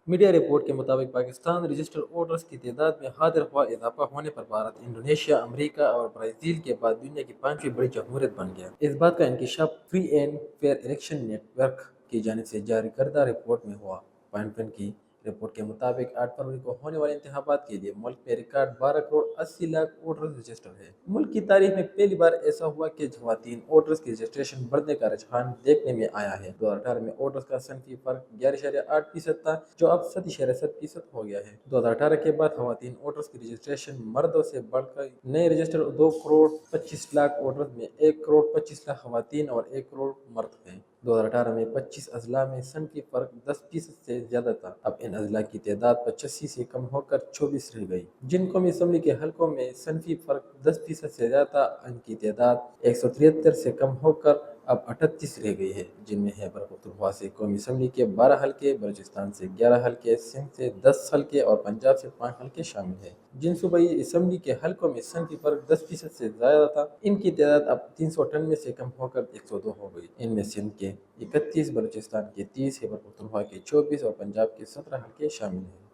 Media report के मुताबिक Pakistan registered voters की तादाद में हाथ रफा इजाफा होने पर भारत इंडोनेशिया, अमेरिका और ब्राज़ील के बाद दुनिया की 5वीं बड़ी जमहूरियत बन गया। इस बात का इंकशाफ free and fair election network की जानिब से जारी करदा रिपोर्ट में हुआ। पैन की रिपोर्ट के मुताबिक 8 फरवरी को होने वाले इंतखाबात के लिए मुल्क में record 12 crore 80 lakh voters register है। मुल्क की तारीख में पहली बार ऐसा हुआ कि खवातीन वोटर्स की रजिस्ट्रेशन बढ़ने का रुझान देखने में आया है। 2018 में वोटर्स का सनफी फर्क 11.8% था, जो अब 7.7% हो गया है। 2018 के बाद खवातीन वोटर्स की रजिस्ट्रेशन मर्दों से बढ़कर नए रजिस्टर 2 करोड़ 25 लाख वोटर्स में 1 करोड़ 25 लाख खवातीन और 1 करोड़ मर्द हैं। 2018 में 25 अजला में सनफी फर्क 10% से ज्यादा था। अब इन अजला की तादाद 85 से कम होकर 24 रह गई। जिन कौमी असम्बली के हलकों में सनफी फर्क 10% से ज्यादा था, इनकी तादाद 173 से कम होकर अब 38 रह गई है, जिनमें खैबर पख्तूनख्वा से कौमी असम्बली के 12 हलके, बलूचिस्तान से 11 हलके, सिंध से 10 हलके और पंजाब से 5 हलके शामिल हैं। जिन सूबाई असम्बली के हलकों में सनफी फर्क 10% से ज्यादा था, इनकी तादाद अब 398 से कम होकर 102 हो गई। इनमें सिंध के 31, बलूचिस्तान के 30, खैबर पख्तूनख्वा के 24 और पंजाब के 17 हलके शामिल हैं।